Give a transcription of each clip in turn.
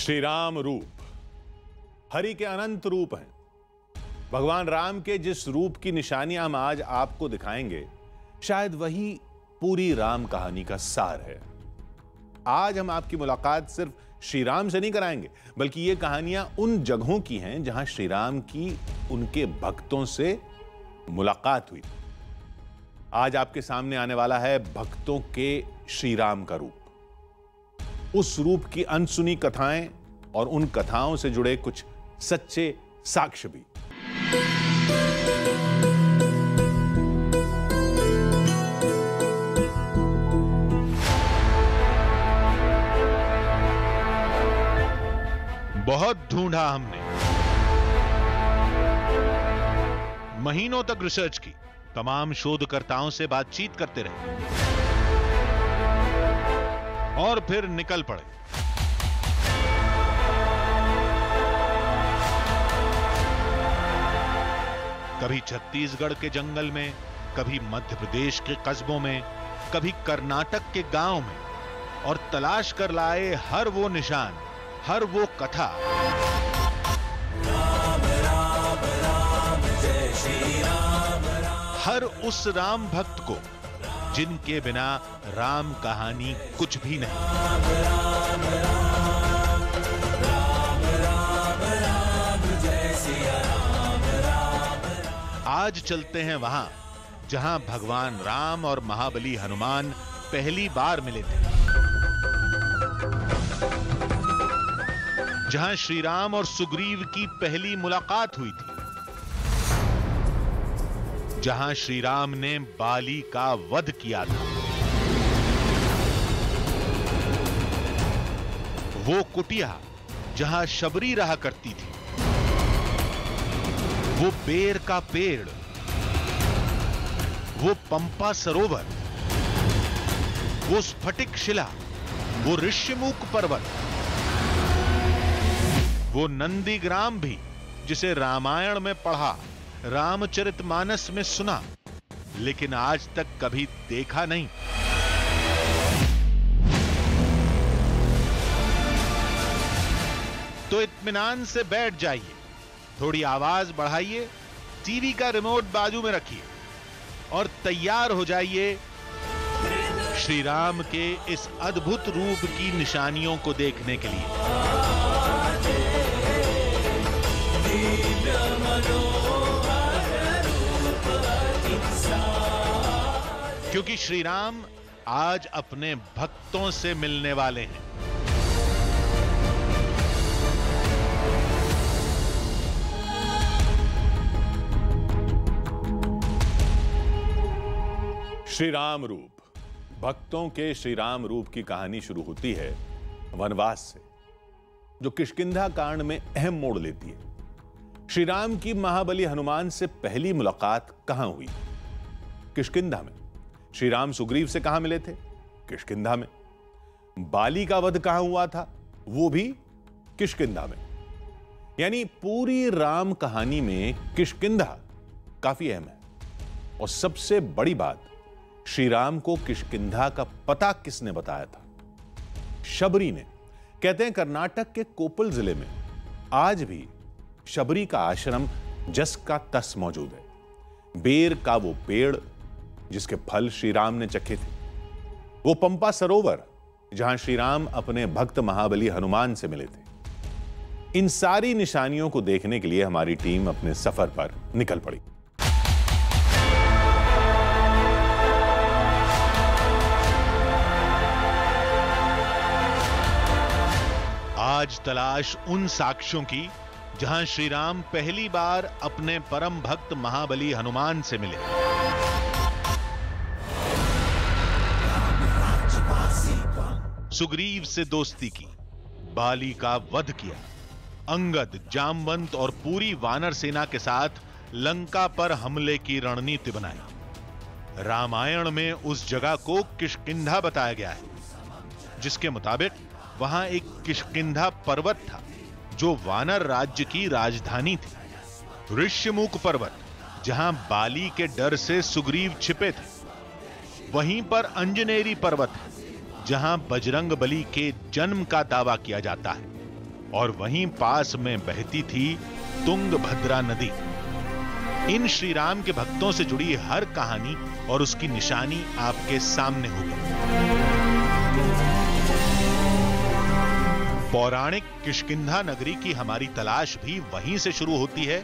श्री राम रूप हरि के अनंत रूप हैं। भगवान राम के जिस रूप की निशानियां हम आज आपको दिखाएंगे, शायद वही पूरी राम कहानी का सार है। आज हम आपकी मुलाकात सिर्फ श्री राम से नहीं कराएंगे, बल्कि ये कहानियां उन जगहों की हैं जहां श्री राम की उनके भक्तों से मुलाकात हुई। आज आपके सामने आने वाला है भक्तों के श्री राम का रूप, उस रूप की अनसुनी कथाएं और उन कथाओं से जुड़े कुछ सच्चे साक्ष्य भी। बहुत ढूंढा हमने, महीनों तक रिसर्च की, तमाम शोधकर्ताओं से बातचीत करते रहे और फिर निकल पड़े। कभी छत्तीसगढ़ के जंगल में, कभी मध्य प्रदेश के कस्बों में, कभी कर्नाटक के गांव में, और तलाश कर लाए हर वो निशान, हर वो कथा। राम राम राम जय श्री राम राम। हर उस राम भक्त को जिनके बिना राम कहानी कुछ भी नहीं। राम राम राम, राम राम राम जय श्री राम राम। आज चलते हैं वहां जहां भगवान राम और महाबली हनुमान पहली बार मिले थे, जहां श्री राम और सुग्रीव की पहली मुलाकात हुई थी, जहां श्री राम ने बाली का वध किया था। वो कुटिया जहां शबरी रहा करती थी, वो बेर का पेड़, वो पंपा सरोवर, वो स्फटिक शिला, वो ऋष्यमुख पर्वत, वो नंदीग्राम भी जिसे रामायण में पढ़ा, रामचरितमानस में सुना, लेकिन आज तक कभी देखा नहीं। तो इत्मीनान से बैठ जाइए, थोड़ी आवाज बढ़ाइए, टीवी का रिमोट बाजू में रखिए और तैयार हो जाइए श्री राम के इस अद्भुत रूप की निशानियों को देखने के लिए। क्योंकि श्री राम आज अपने भक्तों से मिलने वाले हैं। श्री राम रूप, भक्तों के श्री राम रूप की कहानी शुरू होती है वनवास से, जो किष्किंधा कांड में अहम मोड़ लेती है। श्री राम की महाबली हनुमान से पहली मुलाकात कहां हुई? किष्किंधा में। श्री राम सुग्रीव से कहां मिले थे? किष्किंधा में। बाली का वध कहां हुआ था? वो भी किष्किंधा में। यानी पूरी राम कहानी में किष्किंधा काफी अहम है। और सबसे बड़ी बात, श्री राम को किष्किंधा का पता किसने बताया था? शबरी ने। कहते हैं कर्नाटक के कोप्पल जिले में आज भी शबरी का आश्रम जस का तस मौजूद है। बेर का वो पेड़ जिसके फल श्री राम ने चखे थे, वो पंपा सरोवर जहां श्री राम अपने भक्त महाबली हनुमान से मिले थे। इन सारी निशानियों को देखने के लिए हमारी टीम अपने सफर पर निकल पड़ी। आज तलाश उन साक्ष्यों की जहां श्री राम पहली बार अपने परम भक्त महाबली हनुमान से मिले। सुग्रीव से दोस्ती की, बाली का वध किया, अंगद, जामवंत और पूरी वानर सेना के साथ लंका पर हमले की रणनीति बनाई। रामायण में उस जगह को किष्किंधा बताया गया है, जिसके मुताबिक वहां एक किष्किंधा पर्वत था जो वानर राज्य की राजधानी थी। ऋष्यमुख पर्वत जहां बाली के डर से सुग्रीव छिपे थे, वहीं पर अंजनेरी पर्वत है जहां बजरंग बली के जन्म का दावा किया जाता है। और वहीं पास में बहती थी तुंगभद्रा नदी। इन श्री राम के भक्तों से जुड़ी हर कहानी और उसकी निशानी आपके सामने होगी। पौराणिक किष्किंधा नगरी की हमारी तलाश भी वहीं से शुरू होती है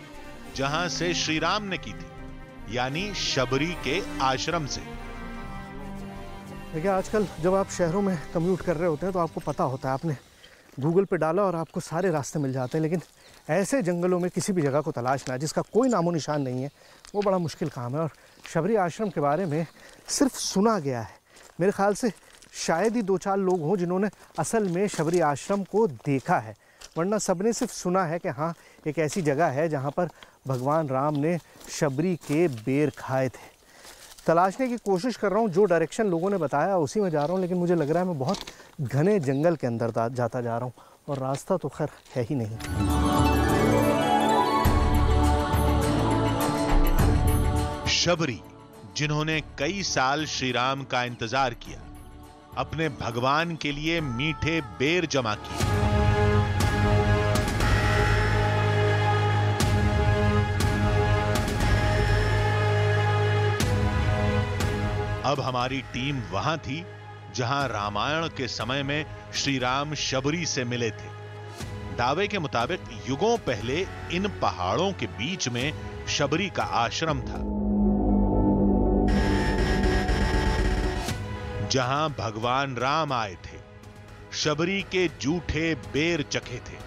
जहां से श्री राम ने की थी, यानी शबरी के आश्रम से। देखिए, आजकल जब आप शहरों में कम्यूट कर रहे होते हैं तो आपको पता होता है, आपने गूगल पे डाला और आपको सारे रास्ते मिल जाते हैं, लेकिन ऐसे जंगलों में किसी भी जगह को तलाशना जिसका कोई नामो निशान नहीं है, वो बड़ा मुश्किल काम है। और शबरी आश्रम के बारे में सिर्फ सुना गया है। मेरे ख्याल से शायद ही 2-4 लोग हों जिन्होंने असल में शबरी आश्रम को देखा है, वरना सबने सिर्फ सुना है कि हाँ, एक ऐसी जगह है जहाँ पर भगवान राम ने शबरी के बेर खाए थे। तलाशने की कोशिश कर रहा हूँ, जो डायरेक्शन लोगों ने बताया उसी में जा रहा हूँ, लेकिन मुझे लग रहा है मैं बहुत घने जंगल के अंदर जाता जा रहा हूँ और रास्ता तो खैर है ही नहीं। शबरी, जिन्होंने कई साल श्री राम का इंतजार किया, अपने भगवान के लिए मीठे बेर जमा किए। अब हमारी टीम वहां थी जहां रामायण के समय में श्री राम शबरी से मिले थे। दावे के मुताबिक युगों पहले इन पहाड़ों के बीच में शबरी का आश्रम था, जहां भगवान राम आए थे, शबरी के जूठे बेर चखे थे।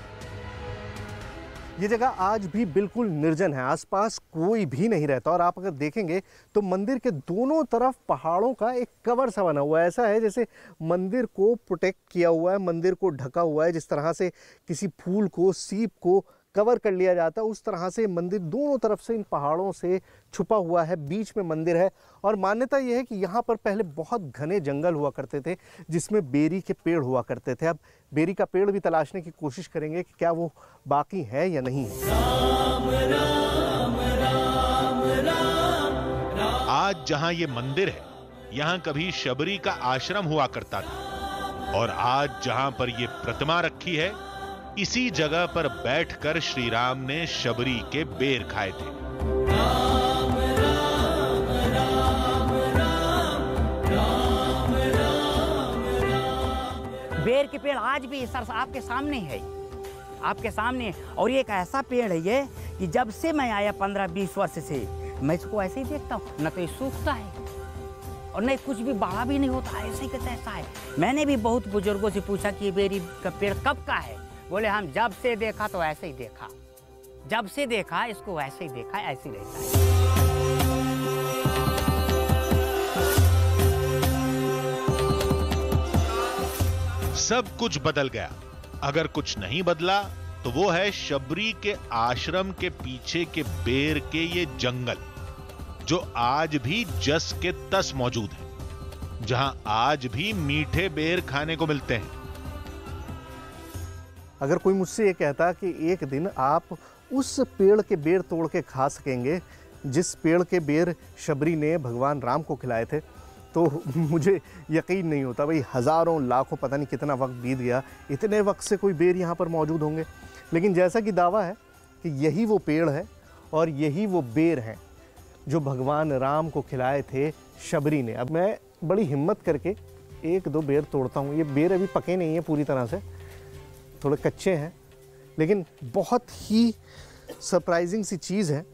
ये जगह आज भी बिल्कुल निर्जन है, आसपास कोई भी नहीं रहता। और आप अगर देखेंगे तो मंदिर के दोनों तरफ पहाड़ों का एक कवर सा बना हुआ है। ऐसा है जैसे मंदिर को प्रोटेक्ट किया हुआ है, मंदिर को ढका हुआ है। जिस तरह से किसी फूल को, सीप को कवर कर लिया जाता है, उस तरह से मंदिर दोनों तरफ से इन पहाड़ों से छुपा हुआ है। बीच में मंदिर है और मान्यता यह है कि यहाँ पर पहले बहुत घने जंगल हुआ करते थे जिसमें बेरी के पेड़ हुआ करते थे। अब बेरी का पेड़ भी तलाशने की कोशिश करेंगे कि क्या वो बाकी है या नहीं है। राम राम राम राम राम। आज जहां ये मंदिर है, यहां कभी शबरी का आश्रम हुआ करता था, और आज जहां पर ये प्रतिमा रखी है, इसी जगह पर बैठकर श्री राम ने शबरी के बेर खाए थे। राम राम राम राम राम राम राम। बेर के पेड़ आज भी सर आपके सामने है, आपके सामने। और ये एक ऐसा पेड़ है ये कि जब से मैं आया 15-20 वर्ष से, मैं इसको ऐसे ही देखता हूँ, न तो ये सूखता है और नहीं कुछ भी बड़ा भी नहीं होता, ऐसे ही कैसा ऐसा है। मैंने भी बहुत बुजुर्गों से पूछा कि ये बेरी का पेड़ कब का है, बोले हम जब से देखा तो ऐसे ही देखा, जब से देखा इसको ऐसे ही देखा, ऐसे ही रहता है। सब कुछ बदल गया। अगर कुछ नहीं बदला तो वो है शबरी के आश्रम के पीछे के बेर के ये जंगल, जो आज भी जस के तस मौजूद है, जहां आज भी मीठे बेर खाने को मिलते हैं। अगर कोई मुझसे ये कहता कि एक दिन आप उस पेड़ के बेर तोड़ के खा सकेंगे जिस पेड़ के बेर शबरी ने भगवान राम को खिलाए थे, तो मुझे यकीन नहीं होता। भाई हज़ारों लाखों पता नहीं कितना वक्त बीत गया, इतने वक्त से कोई बेर यहाँ पर मौजूद होंगे। लेकिन जैसा कि दावा है कि यही वो पेड़ है और यही वो बेर हैं जो भगवान राम को खिलाए थे शबरी ने। अब मैं बड़ी हिम्मत करके 1-2 बेर तोड़ता हूँ। ये बेर अभी पके नहीं हैं पूरी तरह से, थोड़े कच्चे हैं, लेकिन बहुत ही सरप्राइजिंग सी चीज़ है।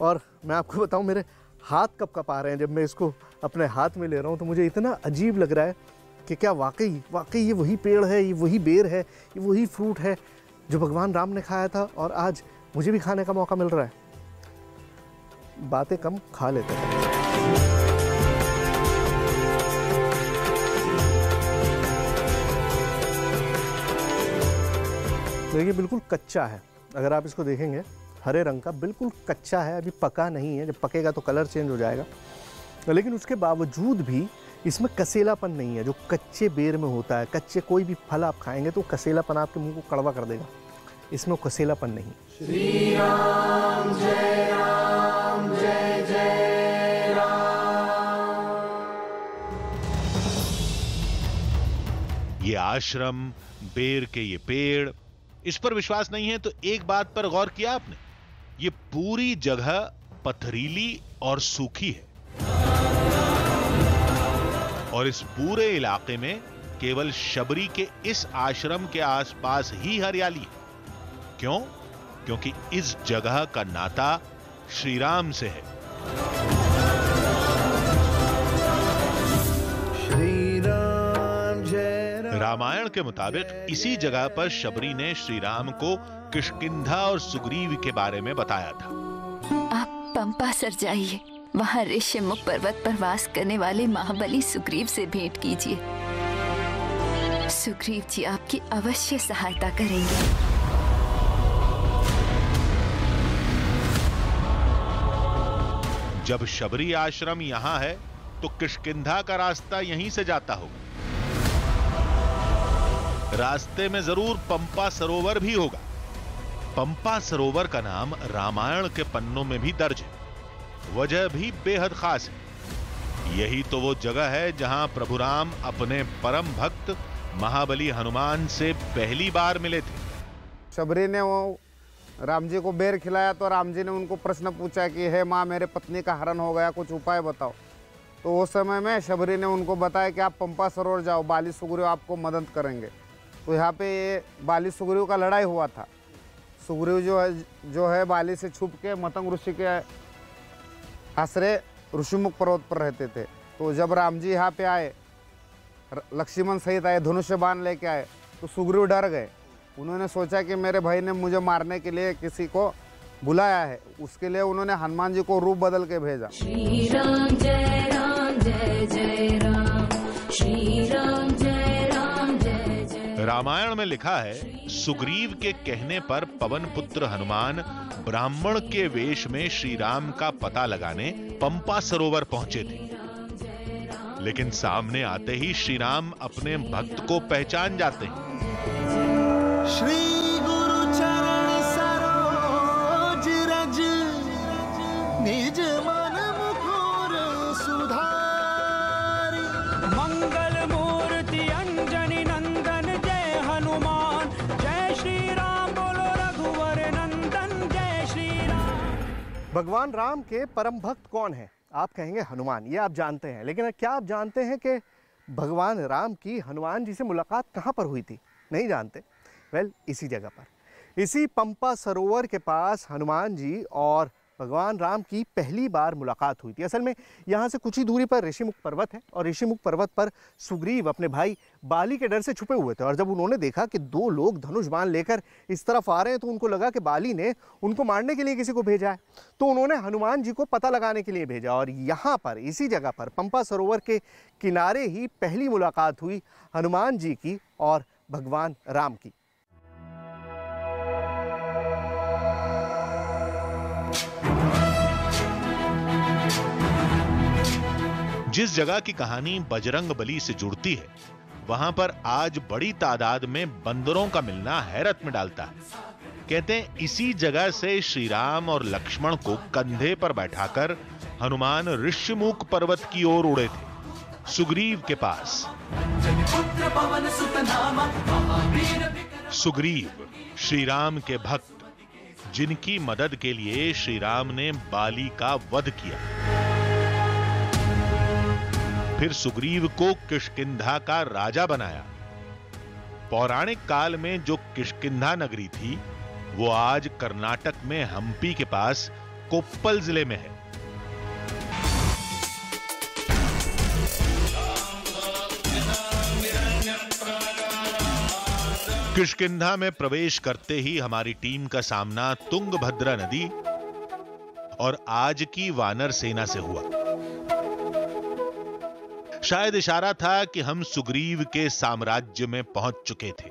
और मैं आपको बताऊं, मेरे हाथ कब कप आ रहे हैं जब मैं इसको अपने हाथ में ले रहा हूं, तो मुझे इतना अजीब लग रहा है कि क्या वाकई ये वही पेड़ है, ये वही बेर है, ये वही फ्रूट है जो भगवान राम ने खाया था और आज मुझे भी खाने का मौका मिल रहा है। बातें कम, खा लेते हैं। देखिए, बिल्कुल कच्चा है। अगर आप इसको देखेंगे, हरे रंग का बिल्कुल कच्चा है, अभी पका नहीं है। जब पकेगा तो कलर चेंज हो जाएगा, लेकिन उसके बावजूद भी इसमें कसेलापन नहीं है जो कच्चे बेर में होता है। कच्चे कोई भी फल आप खाएंगे तो कसेलापन आपके मुंह को कड़वा कर देगा, इसमें कसेलापन नहीं। श्री राम जय राम, जय जय राम। ये आश्रम, बेर के ये पेड़, इस पर विश्वास नहीं है तो एक बात पर गौर किया आपने, ये पूरी जगह पथरीली और सूखी है और इस पूरे इलाके में केवल शबरी के इस आश्रम के आसपास ही हरियाली है। क्यों? क्योंकि इस जगह का नाता श्री राम से है। श्री राम जय राम। रामायण के मुताबिक इसी जगह पर शबरी ने श्री राम को किष्किंधा और सुग्रीव के बारे में बताया था। आप पंपासर जाइए, वहां ऋष्यमुख पर्वत पर वास करने वाले महाबली सुग्रीव से भेंट कीजिए। सुग्रीव जी आपकी अवश्य सहायता करेंगे। जब शबरी आश्रम यहां है तो किष्किंधा का रास्ता यहीं से जाता होगा। रास्ते में जरूर पंपा सरोवर भी होगा। पंपा सरोवर का नाम रामायण के पन्नों में भी दर्ज है। वजह भी बेहद खास है। यही तो वो जगह है जहां प्रभु राम अपने परम भक्त महाबली हनुमान से पहली बार मिले थे। शबरी ने वो राम जी को बेर खिलाया तो राम जी ने उनको प्रश्न पूछा कि हे माँ, मेरे पत्नी का हरण हो गया, कुछ उपाय बताओ। तो उस समय में शबरी ने उनको बताया कि आप पंपा सरोवर जाओ, बाली सुग्रीव आपको मदद करेंगे। तो यहाँ पे ये बाली सुग्रीव का लड़ाई हुआ था। सुग्रीव जो है बाली से छुप के मतंग ऋषि के आश्रय ऋषिमुख पर्वत पर रहते थे। तो जब राम जी यहाँ पे आए, लक्ष्मण सहित आए, धनुष्य बाण लेके आए, तो सुग्रीव डर गए। उन्होंने सोचा कि मेरे भाई ने मुझे मारने के लिए किसी को बुलाया है। उसके लिए उन्होंने हनुमान जी को रूप बदल के भेजा। श्री राम जय राम जय जय राम, श्री राम जय राम जय जय। रामायण में लिखा है, सुग्रीव के कहने पर पवन पुत्र हनुमान ब्राह्मण के वेश में श्री राम का पता लगाने पंपा सरोवर पहुंचे थे। लेकिन सामने आते ही श्री राम अपने भक्त को पहचान जाते हैं। श्री गुरु चरण सरोज रज, निज मन मुकुर सुधारी। मंगल मूर्ति अंजनी नंदन जय हनुमान, जय श्री राम बोलो रघुवर नंदन, जय श्री राम। भगवान राम के परम भक्त कौन है? आप कहेंगे हनुमान, ये आप जानते हैं। लेकिन क्या आप जानते हैं कि भगवान राम की हनुमान जी से मुलाकात कहाँ पर हुई थी? नहीं जानते? इसी जगह पर, इसी पंपा सरोवर के पास हनुमान जी और भगवान राम की पहली बार मुलाकात हुई थी। असल में यहाँ से कुछ ही दूरी पर ऋषिमुख पर्वत है और ऋषिमुख पर्वत पर सुग्रीव अपने भाई बाली के डर से छुपे हुए थे। और जब उन्होंने देखा कि दो लोग धनुष बाण लेकर इस तरफ आ रहे हैं तो उनको लगा कि बाली ने उनको मारने के लिए किसी को भेजा है। तो उन्होंने हनुमान जी को पता लगाने के लिए भेजा और यहाँ पर इसी जगह पर पंपा सरोवर के किनारे ही पहली मुलाकात हुई हनुमान जी की और भगवान राम की। जिस जगह की कहानी बजरंग बली से जुड़ती है, वहां पर आज बड़ी तादाद में बंदरों का मिलना हैरत में डालता है। कहते हैं इसी जगह से श्री राम और लक्ष्मण को कंधे पर बैठाकर हनुमान ऋष्यमुख पर्वत की ओर उड़े थे, सुग्रीव के पास। सुग्रीव श्री राम के भक्त, जिनकी मदद के लिए श्री राम ने बाली का वध किया। फिर सुग्रीव को किष्किंधा का राजा बनाया। पौराणिक काल में जो किष्किंधा नगरी थी, वो आज कर्नाटक में हम्पी के पास कोप्पल जिले में है। किष्किंधा में प्रवेश करते ही हमारी टीम का सामना तुंगभद्रा नदी और आज की वानर सेना से हुआ। शायद इशारा था कि हम सुग्रीव के साम्राज्य में पहुंच चुके थे।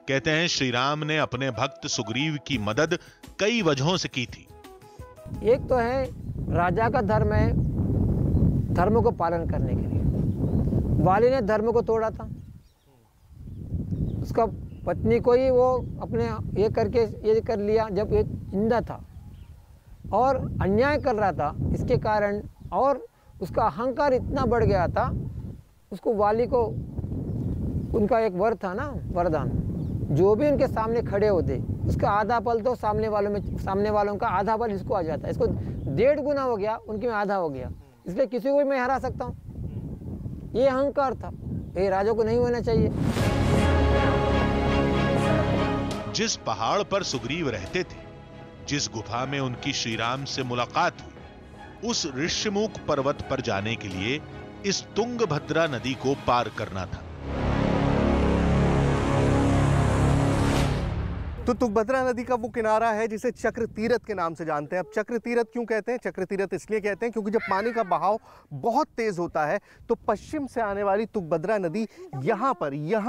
कहते हैं श्री राम ने अपने भक्त सुग्रीव की मदद कई वजहों से की थी। एक तो है राजा का धर्म है, धर्म को पालन करने के लिए। वाली ने धर्म को तोड़ा था, उसका पत्नी को ही वो अपने ये करके ये कर लिया जब ये जिंदा था और अन्याय कर रहा था। इसके कारण और उसका अहंकार इतना बढ़ गया था, उसको वाली को उनका एक वर था ना, वरदान, जो भी उनके सामने खड़े होते उसका आधा बल तो सामने वालों का आधा बल इसको आ जाता है। इसको 1.5 गुना हो गया, उनके में आधा हो गया, इसलिए किसी को भी मैं हरा सकता हूँ। ये अहंकार था, ये राजा को नहीं होना चाहिए। जिस पहाड़ पर सुग्रीव रहते थे, जिस गुफा में उनकी श्रीराम से मुलाकात हुई, उस ऋष्यमुख पर्वत पर जाने के लिए इस तुंगभद्रा नदी को पार करना था। तो तुंगभद्रा नदी का वो किनारा है जिसे चक्र तीरथ के नाम से जानते हैं। अब चक्र तीरथ क्यों कहते हैं? चक्र तीरथ इसलिए कहते हैं क्योंकि जब पानी का बहाव बहुत तेज होता है तो पश्चिम से आने वाली तुंगभद्रा नदी यहाँ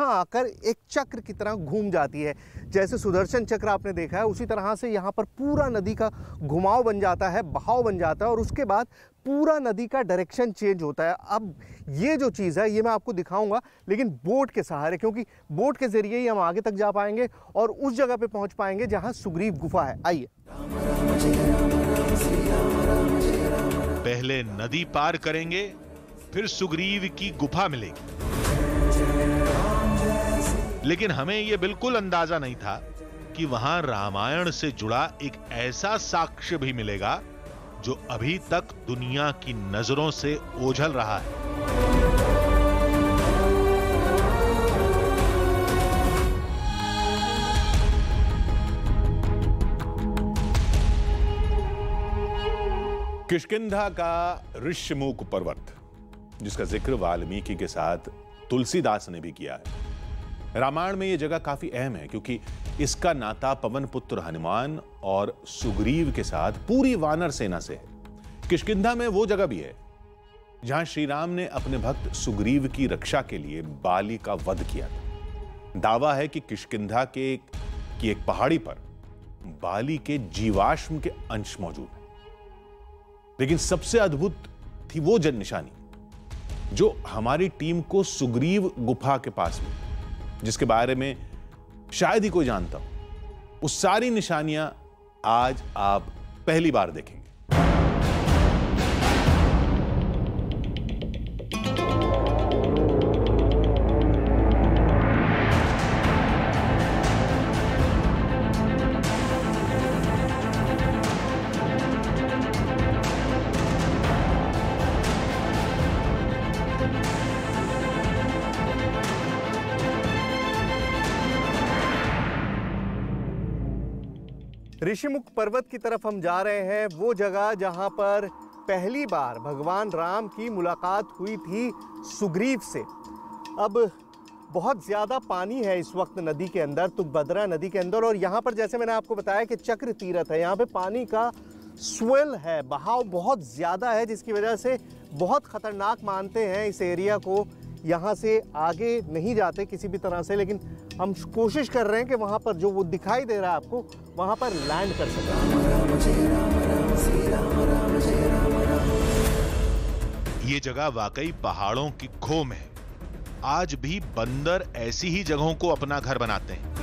आकर एक चक्र की तरह घूम जाती है। जैसे सुदर्शन चक्र आपने देखा है, उसी तरह से यहाँ पर पूरा नदी का घुमाव बन जाता है, बहाव बन जाता है और उसके बाद पूरा नदी का डायरेक्शन चेंज होता है। अब ये जो चीज़ है ये मैं आपको दिखाऊंगा, लेकिन बोट के सहारे, क्योंकि बोट के जरिए ही हम आगे तक जा पाएंगे और उस जगह पे पहुंच पाएंगे जहां सुग्रीव गुफा है। आइए। पहले नदी पार करेंगे, फिर सुग्रीव की गुफा मिलेगी। लेकिन हमें यह बिल्कुल अंदाजा नहीं था कि वहां रामायण से जुड़ा एक ऐसा साक्ष्य भी मिलेगा जो अभी तक दुनिया की नजरों से ओझल रहा है। किष्किंधा का ऋष्यमुख पर्वत, जिसका जिक्र वाल्मीकि के साथ तुलसीदास ने भी किया है। रामायण में यह जगह काफी अहम है क्योंकि इसका नाता पवन पुत्र हनुमान और सुग्रीव के साथ पूरी वानर सेना से है। किष्किंधा में वो जगह भी है जहां श्री राम ने अपने भक्त सुग्रीव की रक्षा के लिए बाली का वध किया था। दावा है कि किष्किंधा की एक पहाड़ी पर बाली के जीवाश्म के अंश मौजूद है। लेकिन सबसे अद्भुत थी वो जन निशानी जो हमारी टीम को सुग्रीव गुफा के पास में, जिसके बारे में शायद ही कोई जानता हो। उस सारी निशानियां आज आप पहली बार देखेंगे। ऋषिमुख पर्वत की तरफ हम जा रहे हैं, वो जगह जहां पर पहली बार भगवान राम की मुलाकात हुई थी सुग्रीव से। अब बहुत ज़्यादा पानी है इस वक्त नदी के अंदर, तुंगभद्रा नदी के अंदर, और यहाँ पर जैसे मैंने आपको बताया कि चक्र तीरथ है। यहाँ पे पानी का स्वेल है, बहाव बहुत ज़्यादा है, जिसकी वजह से बहुत ख़तरनाक मानते हैं इस एरिया को। यहाँ से आगे नहीं जाते किसी भी तरह से, लेकिन हम कोशिश कर रहे हैं कि वहाँ पर जो वो दिखाई दे रहा है आपको, वहाँ पर लैंड कर सकें। ये जगह वाकई पहाड़ों की खोम है। आज भी बंदर ऐसी ही जगहों को अपना घर बनाते हैं।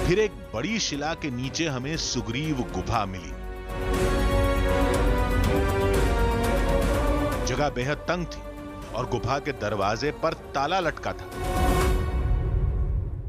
फिर एक बड़ी शिला के नीचे हमें सुग्रीव गुफा मिली। जगह बेहद तंग थी और गुफा के दरवाजे पर ताला लटका था।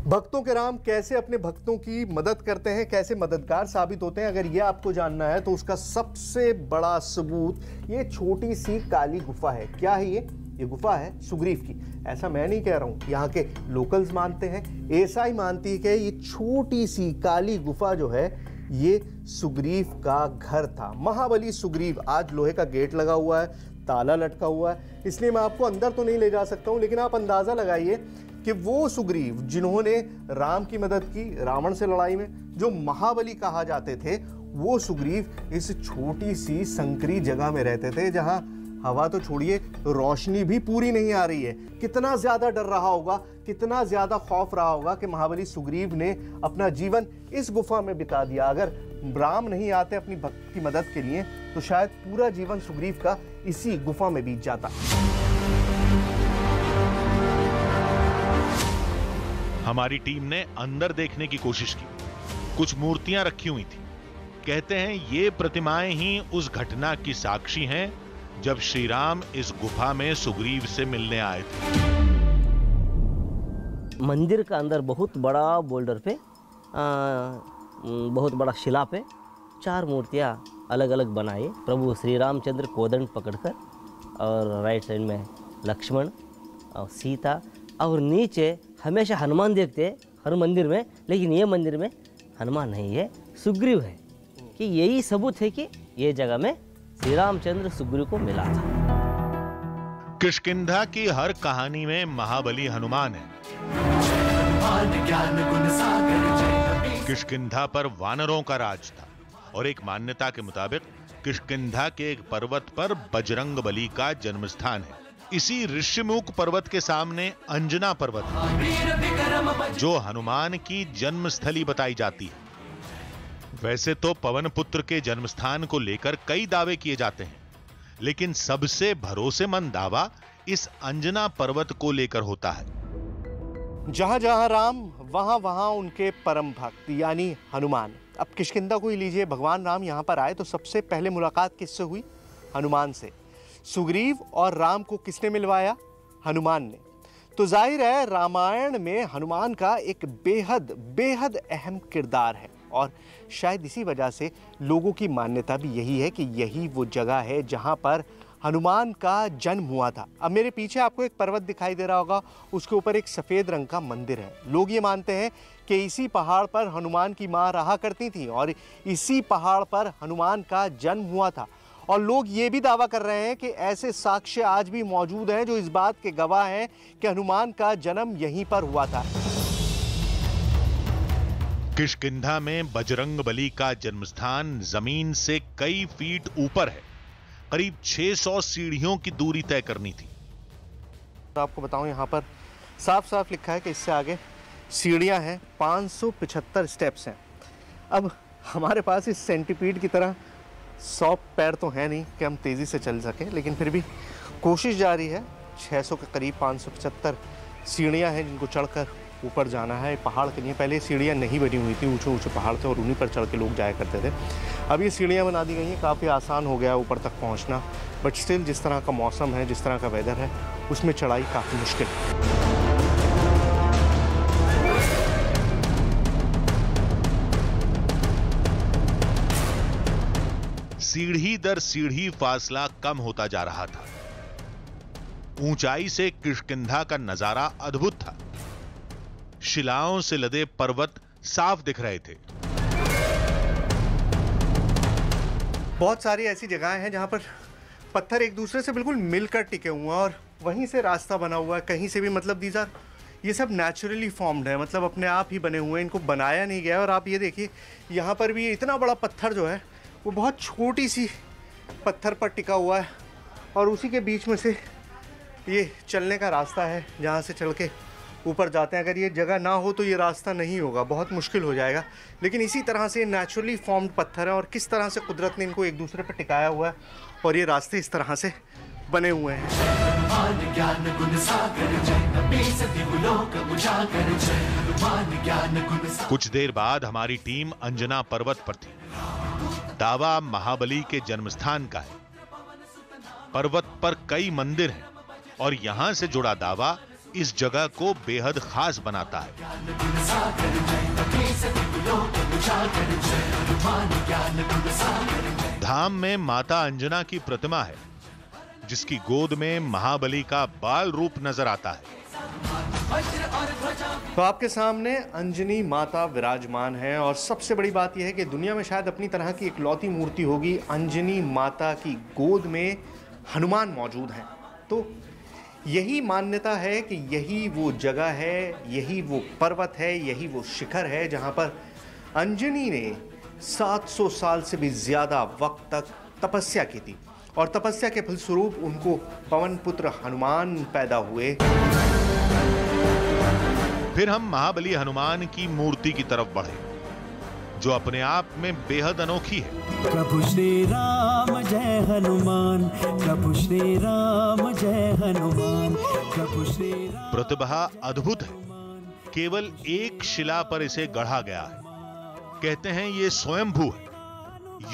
भक्तों के राम कैसे अपने भक्तों की मदद करते हैं, कैसे मददगार साबित होते हैं, अगर ये आपको जानना है तो उसका सबसे बड़ा सबूत ये छोटी सी काली गुफा है। क्या है ये गुफा है सुग्रीव की। ऐसा मैं नहीं कह रहा हूं, यहाँ के लोकल्स मानते हैं, एएसआई मानती है कि ये छोटी सी काली गुफा जो है ये सुग्रीव का घर था। महाबली सुग्रीव। आज लोहे का गेट लगा हुआ है, ताला लटका हुआ है, इसलिए मैं आपको अंदर तो नहीं ले जा सकता हूं, लेकिन आप अंदाजा लगाइए कि वो सुग्रीव जिन्होंने राम की मदद की रावण से लड़ाई में, जो महाबली कहा जाते थे, वो सुग्रीव इस छोटी सी संकरी जगह में रहते थे जहां हवा तो छोड़िए, रोशनी भी पूरी नहीं आ रही है। कितना ज्यादा डर रहा होगा, कितना ज्यादा खौफ रहा होगा कि महाबली सुग्रीव ने अपना जीवन इस गुफा में बिता दिया। अगर राम नहीं आते अपनी भक्त की मदद के लिए तो शायद पूरा जीवन सुग्रीव का इसी गुफा में बीत जाता। हमारी टीम ने अंदर देखने की कोशिश की। कुछ मूर्तियां रखी हुई थी। कहते हैं ये प्रतिमाएं ही उस घटना की साक्षी हैं जब श्री राम इस गुफा में सुग्रीव से मिलने आए थे। मंदिर का अंदर बहुत बड़ा बोल्डर पे बहुत बड़ा शिला पे 4 मूर्तियाँ अलग अलग बनाई। प्रभु श्री रामचंद्र कोदंड पकड़कर, और राइट साइड में लक्ष्मण और सीता, और नीचे हमेशा हनुमान देखते हैं हर मंदिर में, लेकिन ये मंदिर में हनुमान नहीं है, सुग्रीव है। कि यही सबूत है कि ये जगह में श्री रामचंद्र सुग्रीव को मिला था। किष्किंधा की हर कहानी में महाबली हनुमान है। किष्किंधा पर वानरों का राज था और एक मान्यता के मुताबिक किष्किंधा के एक पर्वत पर बजरंग बली का जन्म स्थान है। इसी ऋषिमुख पर्वत के सामने अंजना पर्वत है, जो हनुमान की जन्मस्थली बताई जाती है। वैसे तो पवन पुत्र के जन्मस्थान को लेकर कई दावे किए जाते हैं, लेकिन सबसे भरोसेमंद दावा इस अंजना पर्वत को लेकर होता है। जहां जहां राम वहां वहां उनके परम भक्त यानी हनुमान। अब किष्किंधा को ही लीजिए, भगवान राम यहाँ पर आए तो सबसे पहले मुलाकात किससे हुई? हनुमान से। सुग्रीव और राम को किसने मिलवाया? हनुमान ने। तो जाहिर है रामायण में हनुमान का एक बेहद बेहद अहम किरदार है, और शायद इसी वजह से लोगों की मान्यता भी यही है कि यही वो जगह है जहाँ पर हनुमान का जन्म हुआ था। अब मेरे पीछे आपको एक पर्वत दिखाई दे रहा होगा, उसके ऊपर एक सफ़ेद रंग का मंदिर है। लोग ये मानते हैं कि इसी पहाड़ पर हनुमान की माँ रहा करती थी और इसी पहाड़ पर हनुमान का जन्म हुआ था। और लोग ये भी दावा कर रहे हैं कि ऐसे साक्ष्य आज भी मौजूद हैं जो इस बात के गवाह हैं कि हनुमान का जन्म यहीं पर हुआ था। किष्किंधा में बजरंग बली का जन्मस्थान जमीन से कई फीट ऊपर है। करीब 600 सीढ़ियों की दूरी तय करनी थी। तो आपको बताऊं, यहाँ पर साफ साफ लिखा है कि इससे आगे सीढ़ियां हैं, 575 स्टेप्स हैं। अब हमारे पास इस सेंटीपीड की तरह 100 पैर तो है नहीं कि हम तेज़ी से चल सकें, लेकिन फिर भी कोशिश जारी है। 600 के करीब 575 सीढ़ियां हैं जिनको चढ़कर ऊपर जाना है। पहाड़ के लिए पहले सीढ़ियाँ नहीं बनी हुई थी, ऊंचे ऊंचे पहाड़ थे और उन्हीं पर चढ़ के लोग जाया करते थे। अब ये सीढ़ियाँ बना दी गई हैं, काफ़ी आसान हो गया है ऊपर तक पहुँचना, बट स्टिल जिस तरह का मौसम है, जिस तरह का वेदर है, उसमें चढ़ाई काफ़ी मुश्किल है। सीढ़ी दर सीढ़ी फासला कम होता जा रहा था। ऊंचाई से किष्किंधा का नजारा अद्भुत था। शिलाओं से लदे पर्वत साफ दिख रहे थे। बहुत सारी ऐसी जगहें हैं जहां पर पत्थर एक दूसरे से बिल्कुल मिलकर टिके हुए हैं और वहीं से रास्ता बना हुआ है, कहीं से भी, मतलब दीज आर, ये सब नेचुरली फॉर्म्ड है, मतलब अपने आप ही बने हुए हैं, इनको बनाया नहीं गया। और आप ये देखिए यहाँ पर भी इतना बड़ा पत्थर जो है वो बहुत छोटी सी पत्थर पर टिका हुआ है और उसी के बीच में से ये चलने का रास्ता है जहाँ से चल के ऊपर जाते हैं। अगर ये जगह ना हो तो ये रास्ता नहीं होगा, बहुत मुश्किल हो जाएगा। लेकिन इसी तरह से नेचुरली फॉर्म्ड पत्थर है और किस तरह से कुदरत ने इनको एक दूसरे पर टिकाया हुआ है और ये रास्ते इस तरह से बने हुए हैं। कुछ देर बाद हमारी टीम अंजना पर्वत पर थी। दावा महाबली के जन्मस्थान का है। पर्वत पर कई मंदिर हैं और यहां से जुड़ा दावा इस जगह को बेहद खास बनाता है। धाम में माता अंजना की प्रतिमा है, जिसकी गोद में महाबली का बाल रूप नजर आता है। तो आपके सामने अंजनी माता विराजमान है और सबसे बड़ी बात यह है कि दुनिया में शायद अपनी तरह की इकलौती मूर्ति होगी। अंजनी माता की गोद में हनुमान मौजूद हैं। तो यही मान्यता है कि यही वो जगह है, यही वो पर्वत है, यही वो शिखर है जहां पर अंजनी ने 700 साल से भी ज्यादा वक्त तक तपस्या की थी और तपस्या के फलस्वरूप उनको पवन पुत्र हनुमान पैदा हुए। फिर हम महाबली हनुमान की मूर्ति की तरफ बढ़े, जो अपने आप में बेहद अनोखी है। प्रभु श्री राम जय हनुमान, प्रभु श्री राम जय हनुमान, प्रभु श्री राम। प्रतिभा अद्भुत है। केवल एक शिला पर इसे गढ़ा गया है। कहते हैं ये स्वयंभू है,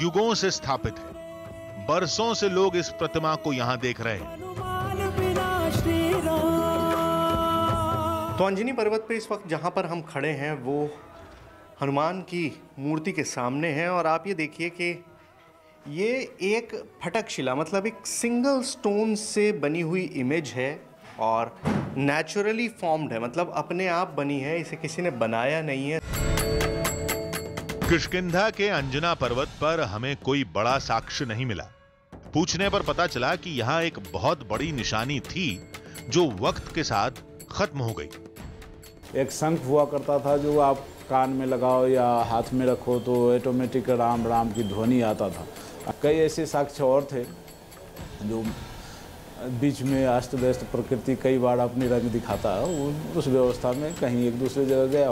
युगों से स्थापित है। बरसों से लोग इस प्रतिमा को यहां देख रहे हैं। तो अंजनी पर्वत पे इस वक्त जहाँ पर हम खड़े हैं वो हनुमान की मूर्ति के सामने है और आप ये देखिए कि ये एक फटक शिला मतलब एक सिंगल स्टोन से बनी हुई इमेज है और नेचुरली फॉर्म्ड है, मतलब अपने आप बनी है, इसे किसी ने बनाया नहीं है। किष्किंधा के अंजना पर्वत पर हमें कोई बड़ा साक्ष्य नहीं मिला। पूछने पर पता चला कि यहाँ एक बहुत बड़ी निशानी थी जो वक्त के साथ खत्म हो गई। एक शंख हुआ करता था जो आप कान में लगाओ या हाथ में रखो तो ऑटोमेटिक राम राम की ध्वनि आता था। कई ऐसे साक्ष्य और थे जो बीच में अस्त व्यस्त प्रकृति कई बार अपनी रंग दिखाता है, उस व्यवस्था में कहीं एक दूसरे जगह गया।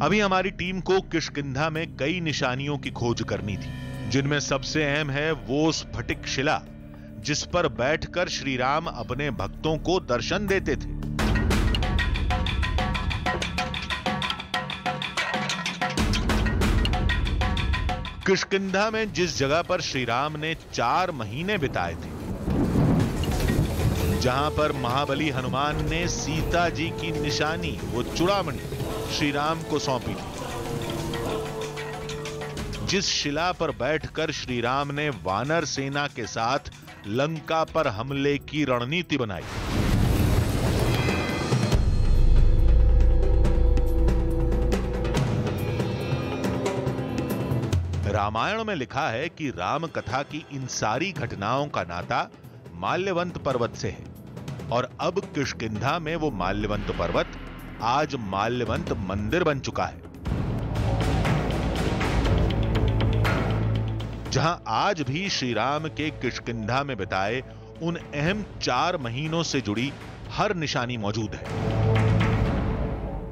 अभी हमारी टीम को किष्किंधा में कई निशानियों की खोज करनी थी, जिनमें सबसे अहम है वो स्फटिक शिला जिस पर बैठकर श्री राम अपने भक्तों को दर्शन देते थे। किष्किंधा में जिस जगह पर श्री राम ने 4 महीने बिताए थे, जहां पर महाबली हनुमान ने सीता जी की निशानी वो चूड़ामणि श्री राम को सौंपी थी, जिस शिला पर बैठकर श्री राम ने वानर सेना के साथ लंका पर हमले की रणनीति बनाई, रामायण में लिखा है कि राम कथा की इन सारी घटनाओं का नाता माल्यवंत पर्वत से है और अब किष्किंधा में वो माल्यवंत पर्वत आज माल्यवंत मंदिर बन चुका है, जहां आज भी श्री राम के किष्किंधा में बिताए उन अहम 4 महीनों से जुड़ी हर निशानी मौजूद है।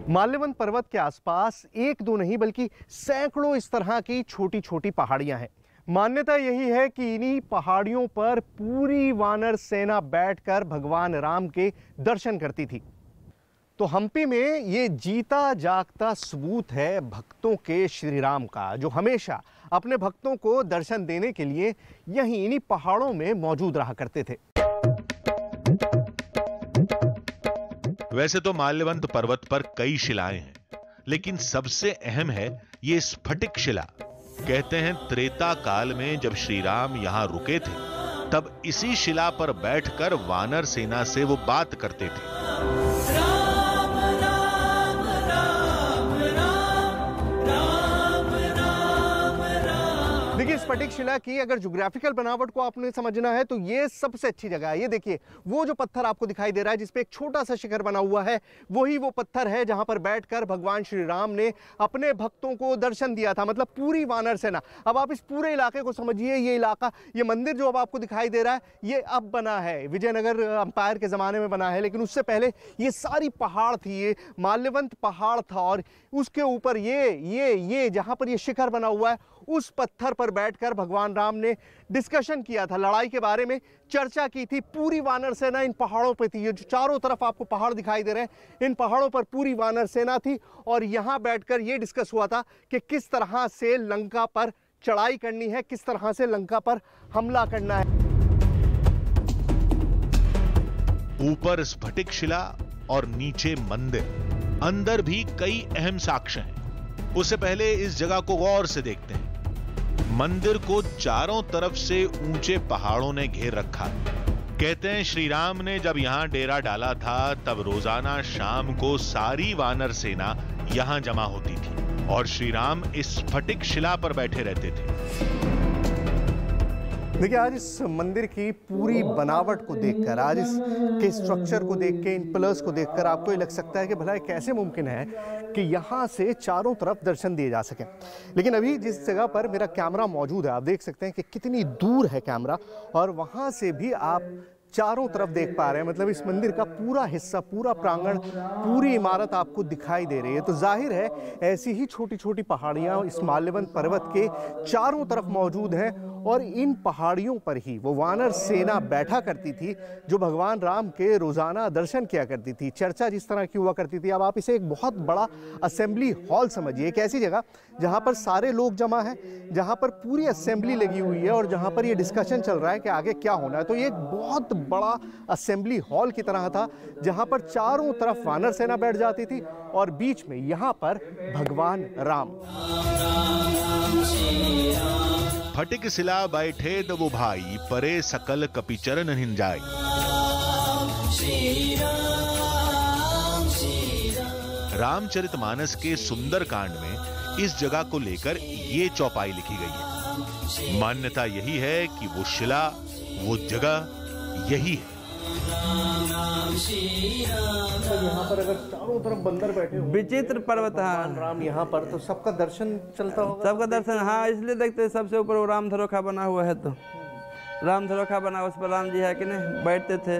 माल्यवंत पर्वत के आसपास एक दो नहीं बल्कि सैकड़ों इस तरह की छोटी छोटी पहाड़ियां हैं। मान्यता यही है कि इन्हीं पहाड़ियों पर पूरी वानर सेना बैठकर भगवान राम के दर्शन करती थी। तो हम्पी में ये जीता जागता सबूत है भक्तों के श्री राम का, जो हमेशा अपने भक्तों को दर्शन देने के लिए यहीं इन्हीं पहाड़ों में मौजूद रहा करते थे। वैसे तो माल्यवंत पर्वत पर कई शिलाएं हैं, लेकिन सबसे अहम है ये स्फटिक शिला। कहते हैं त्रेता काल में जब श्री राम यहां रुके थे, तब इसी शिला पर बैठकर वानर सेना से वो बात करते थे। देखिए, स्फटिक शिला की अगर ज्योग्राफिकल बनावट को आपने समझना है तो ये सबसे अच्छी जगह है। ये देखिए, वो जो पत्थर आपको दिखाई दे रहा है जिसपे एक छोटा सा शिखर बना हुआ है, वही वो पत्थर है जहां पर बैठकर भगवान श्री राम ने अपने भक्तों को दर्शन दिया था, मतलब पूरी वानर सेना। अब आप इस पूरे इलाके को समझिए। ये इलाका, ये मंदिर जो अब आपको दिखाई दे रहा है, ये अब बना है, विजयनगर अंपायर के जमाने में बना है, लेकिन उससे पहले ये सारी पहाड़ थी, ये माल्यवंत पहाड़ था और उसके ऊपर ये जहां पर ये शिखर बना हुआ है, उस पत्थर पर बैठकर भगवान राम ने डिस्कशन किया था, लड़ाई के बारे में चर्चा की थी। पूरी वानर सेना इन पहाड़ों पे थी। ये जो चारों तरफ आपको पहाड़ दिखाई दे रहे हैं, इन पहाड़ों पर पूरी वानर सेना थी और यहां बैठकर ये डिस्कस हुआ था कि किस तरह से लंका पर चढ़ाई करनी है, किस तरह से लंका पर हमला करना है। ऊपर स्फटिक शिला और नीचे मंदिर, अंदर भी कई अहम साक्ष्य हैं। उससे पहले इस जगह को गौर से देखते हैं। मंदिर को चारों तरफ से ऊंचे पहाड़ों ने घेर रखा है। कहते हैं श्री राम ने जब यहां डेरा डाला था, तब रोजाना शाम को सारी वानर सेना यहां जमा होती थी और श्री राम इस स्फटिक शिला पर बैठे रहते थे। देखिए, आज इस मंदिर की पूरी बनावट को देखकर, आज इसके स्ट्रक्चर को देख के, इन पिलर्स को देखकर आपको ये लग सकता है कि भला कैसे मुमकिन है कि यहाँ से चारों तरफ दर्शन दिए जा सकें। लेकिन अभी जिस जगह पर मेरा कैमरा मौजूद है, आप देख सकते हैं कि कितनी दूर है कैमरा और वहाँ से भी आप चारों तरफ देख पा रहे हैं। मतलब इस मंदिर का पूरा हिस्सा, पूरा प्रांगण, पूरी इमारत आपको दिखाई दे रही है। तो जाहिर है ऐसी ही छोटी छोटी पहाड़ियाँ इस माल्यवंत पर्वत के चारों तरफ मौजूद हैं और इन पहाड़ियों पर ही वो वानर सेना बैठा करती थी जो भगवान राम के रोज़ाना दर्शन किया करती थी। चर्चा जिस तरह की हुआ करती थी, अब आप इसे एक बहुत बड़ा असेंबली हॉल समझिए, एक ऐसी जगह जहाँ पर सारे लोग जमा हैं, जहाँ पर पूरी असेंबली लगी हुई है और जहाँ पर ये डिस्कशन चल रहा है कि आगे क्या होना है। तो ये एक बहुत बड़ा असेंबली हॉल की तरह था जहाँ पर चारों तरफ वानर सेना बैठ जाती थी और बीच में यहाँ पर भगवान राम। फटिक सिला बैठे दबो भाई, परे सकल कपिचरण निंजाई। रामचरितमानस के सुंदर कांड में इस जगह को लेकर ये चौपाई लिखी गई है। मान्यता यही है कि वो शिला, वो जगह यही है। यहाँ पर अगर चारों तरफ बंदर बैठे हो, विचित्र पर्वत है राम यहाँ पर, तो सबका दर्शन चलता होगा। सबका दर्शन, हाँ, इसलिए देखते हैं सबसे ऊपर वो राम धरोखा बना हुआ है। तो राम धरोखा बना, उस पर राम जी है कि नहीं, बैठते थे,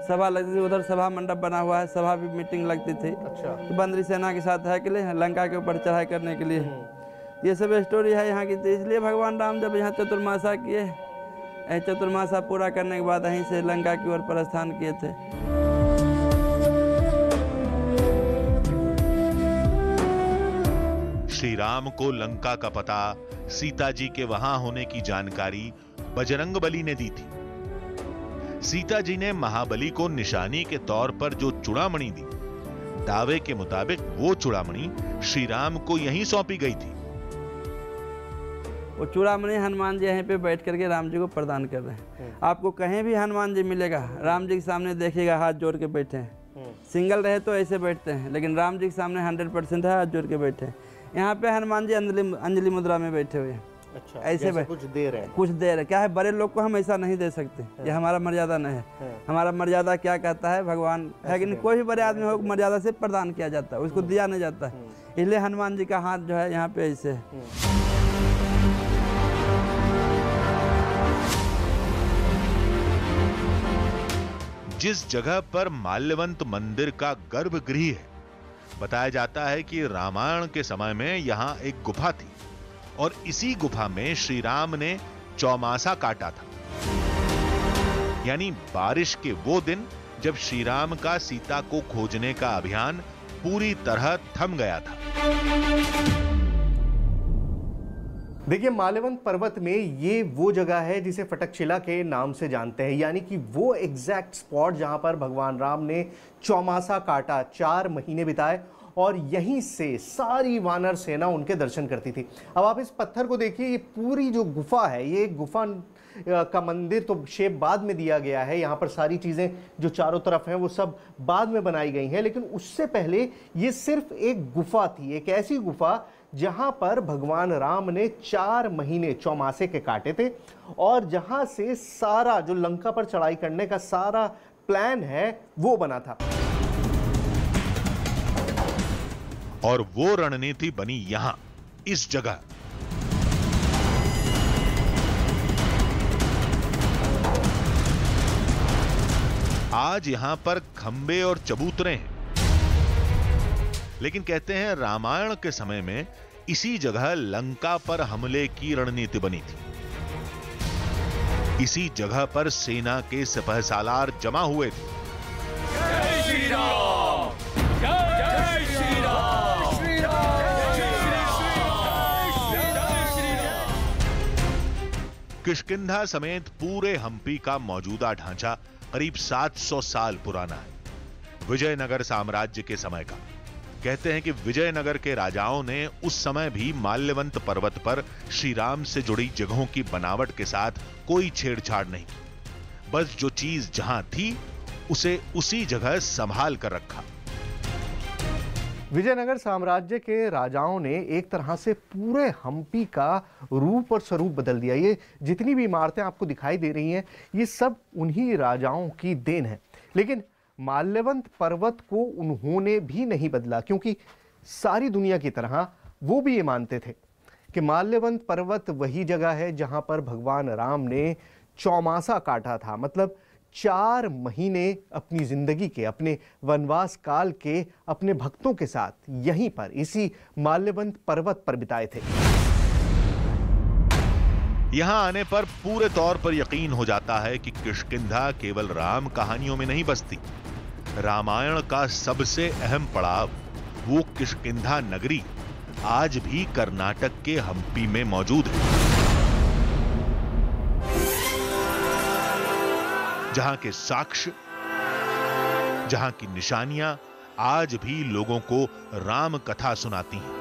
सभा लगती थी, उधर सभा मंडप बना हुआ है, सभा भी मीटिंग लगती थी। अच्छा। तो बंदरी सेना के साथ है के लिए लंका के ऊपर चढ़ाई करने के लिए ये सब स्टोरी है यहाँ की। तो इसलिए भगवान राम जब यहाँ चतुर्मासा किए, चतुर्मासा पूरा करने के बाद यहीं से लंका की ओर प्रस्थान किए थे। श्री राम को लंका का पता, सीता जी के वहां होने की जानकारी बजरंगबली ने दी थी। सीता जी ने महाबली को निशानी के तौर पर जो चूड़ामणि दी, दावे के मुताबिक वो चूड़ामणि श्री राम को यहीं सौंपी गई थी। वो चूड़ामणि हनुमान जी यहीं पे बैठ करके राम जी को प्रदान कर रहे हैं। आपको कहीं भी हनुमान जी मिलेगा, राम जी के सामने देखिएगा हाथ जोड़ के बैठे हैं। सिंगल रहे तो ऐसे बैठते हैं, लेकिन राम जी के सामने 100% है, हाथ जोड़ के बैठे हैं। यहाँ पे हनुमान जी अंजलि मुद्रा में बैठे हुए हैं। अच्छा, ऐसे कुछ देर है, कुछ देर है। क्या है, बड़े लोग को हम ऐसा नहीं दे सकते, ये हमारा मर्यादा नहीं है। हमारा मर्यादा क्या कहता है, भगवान है कि नहीं, कोई भी बड़े आदमी हो मर्यादा से प्रदान किया जाता है, उसको दिया नहीं जाता है। इसलिए हनुमान जी का हाथ जो है यहाँ पे ऐसे है। जिस जगह पर माल्यवंत मंदिर का गर्भगृह है, बताया जाता है कि रामायण के समय में यहां एक गुफा थी और इसी गुफा में श्री राम ने चौमासा काटा था, यानी बारिश के वो दिन जब श्री राम का सीता को खोजने का अभियान पूरी तरह थम गया था। देखिए, माल्यवंत पर्वत में ये वो जगह है जिसे फटकशिला के नाम से जानते हैं, यानी कि वो एग्जैक्ट स्पॉट जहां पर भगवान राम ने चौमासा काटा, 4 महीने बिताए और यहीं से सारी वानर सेना उनके दर्शन करती थी। अब आप इस पत्थर को देखिए, ये पूरी जो गुफा है, ये गुफा का मंदिर तो शेप बाद में दिया गया है। यहाँ पर सारी चीज़ें जो चारों तरफ हैं वो सब बाद में बनाई गई हैं, लेकिन उससे पहले ये सिर्फ एक गुफा थी, एक ऐसी गुफा जहां पर भगवान राम ने 4 महीने चौमासे के काटे थे और जहां से सारा जो लंका पर चढ़ाई करने का सारा प्लान है वो बना था। और वो रणनीति बनी यहां, इस जगह। आज यहां पर खंबे और चबूतरे हैं, लेकिन कहते हैं रामायण के समय में इसी जगह लंका पर हमले की रणनीति बनी थी। इसी जगह पर सेना के सिपहसालार जमा हुए थे। जय श्री राम, जय श्री राम, श्री राम, जय श्री राम। किष्किंधा समेत पूरे हम्पी का मौजूदा ढांचा करीब 700 साल पुराना है, विजयनगर साम्राज्य के समय का। कहते हैं कि विजयनगर के राजाओं ने उस समय भी माल्यवंत पर्वत पर श्री राम से जुड़ी जगहों की बनावट के साथ कोई छेड़छाड़ नहीं की, बस जो चीज जहां थी उसे उसी जगह संभाल कर रखा। विजयनगर साम्राज्य के राजाओं ने एक तरह से पूरे हम्पी का रूप और स्वरूप बदल दिया। ये जितनी भी इमारतें आपको दिखाई दे रही हैं, ये सब उन्हीं राजाओं की देन है। लेकिन माल्यवंत पर्वत को उन्होंने भी नहीं बदला, क्योंकि सारी दुनिया की तरह वो भी ये मानते थे कि माल्यवंत पर्वत वही जगह है जहां पर भगवान राम ने चौमासा काटा था। मतलब 4 महीने अपनी जिंदगी के, अपने वनवास काल के अपने भक्तों के साथ यहीं पर इसी माल्यवंत पर्वत पर बिताए थे। यहां आने पर पूरे तौर पर यकीन हो जाता है कि किष्किंधा केवल राम कहानियों में नहीं बसती। रामायण का सबसे अहम पड़ाव, वो किष्किंधा नगरी, आज भी कर्नाटक के हम्पी में मौजूद है, जहां के साक्ष्य, जहां की निशानियां आज भी लोगों को राम कथा सुनाती हैं।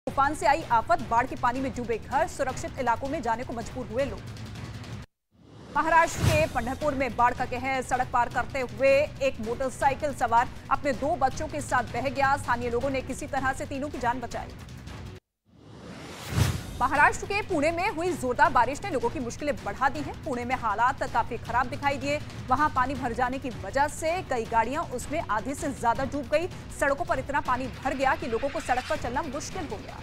तूफान से आई आफत, बाढ़ के पानी में डूबे घर, सुरक्षित इलाकों में जाने को मजबूर हुए लोग। महाराष्ट्र के पंढरपुर में बाढ़ का कहर, सड़क पार करते हुए एक मोटरसाइकिल सवार अपने 2 बच्चों के साथ बह गया। स्थानीय लोगों ने किसी तरह से तीनों की जान बचाई। महाराष्ट्र के पुणे में हुई जोरदार बारिश ने लोगों की मुश्किलें बढ़ा दी हैं। पुणे में हालात काफी खराब दिखाई दिए। वहां पानी भर जाने की वजह से कई गाड़ियां उसमें आधे से ज्यादा डूब गई। सड़कों पर इतना पानी भर गया कि लोगों को सड़क पर चलना मुश्किल हो गया।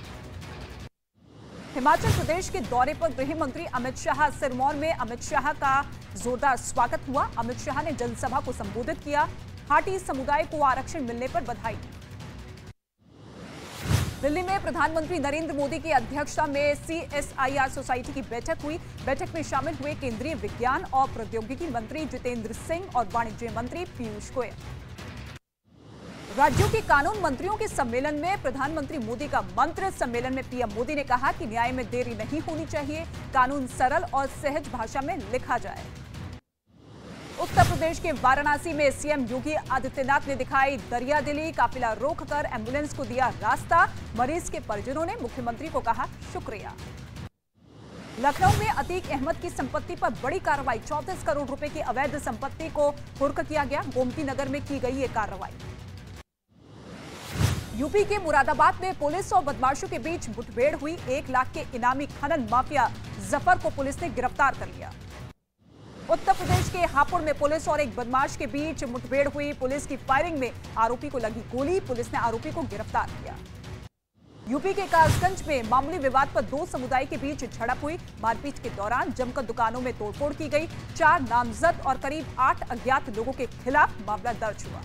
हिमाचल प्रदेश के दौरे पर गृह मंत्री अमित शाह, सिरमौर में अमित शाह का जोरदार स्वागत हुआ। अमित शाह ने जनसभा को संबोधित किया। हाटी समुदाय को आरक्षण मिलने पर बधाई। दिल्ली में प्रधानमंत्री नरेंद्र मोदी की अध्यक्षता में CSIR सोसाइटी की बैठक हुई। बैठक में शामिल हुए केंद्रीय विज्ञान और प्रौद्योगिकी मंत्री जितेंद्र सिंह और वाणिज्य मंत्री पीयूष गोयल। राज्यों के कानून मंत्रियों के सम्मेलन में प्रधानमंत्री मोदी का मंत्र। सम्मेलन में पीएम मोदी ने कहा कि न्याय में देरी नहीं होनी चाहिए, कानून सरल और सहज भाषा में लिखा जाए। उत्तर प्रदेश के वाराणसी में सीएम योगी आदित्यनाथ ने दिखाई दरियादिली, काफिला रोककर एम्बुलेंस को दिया रास्ता। मरीज के परिजनों ने मुख्यमंत्री को कहा शुक्रिया। लखनऊ में अतीक अहमद की संपत्ति पर बड़ी कार्रवाई। 34 करोड़ रुपए की अवैध संपत्ति को कुर्क किया गया। गोमती नगर में की गई ये कार्रवाई। यूपी के मुरादाबाद में पुलिस और बदमाशों के बीच मुठभेड़ हुई। 1 लाख के इनामी खनन माफिया जफर को पुलिस ने गिरफ्तार कर लिया। उत्तर प्रदेश के हापुड़ में पुलिस और एक बदमाश के बीच मुठभेड़ हुई। पुलिस की फायरिंग में आरोपी को लगी गोली। पुलिस ने आरोपी को गिरफ्तार किया। यूपी के कासगंज में मामूली विवाद पर 2 समुदाय के बीच झड़प हुई। मारपीट के दौरान जमकर दुकानों में तोड़फोड़ की गई। 4 नामजद और करीब 8 अज्ञात लोगों के खिलाफ मामला दर्ज हुआ।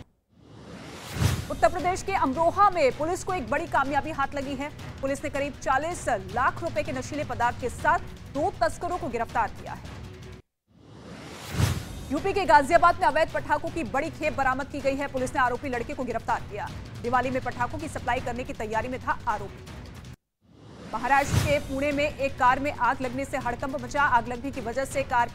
उत्तर प्रदेश के अमरोहा में पुलिस को एक बड़ी कामयाबी हाथ लगी है। पुलिस ने करीब 40 लाख रुपए के नशीले पदार्थ के साथ 2 तस्करों को गिरफ्तार किया है। यूपी के गाजियाबाद में अवैध पटाखों की बड़ी खेप बरामद की गई है। पुलिस ने आरोपी लड़के को गिरफ्तार किया। दिवाली में पटाखों की सप्लाई करने की तैयारी में था आरोपी। महाराष्ट्र के पुणे में एक कार में आग लगने से हड़कंप मचा। आग लगने की वजह से कार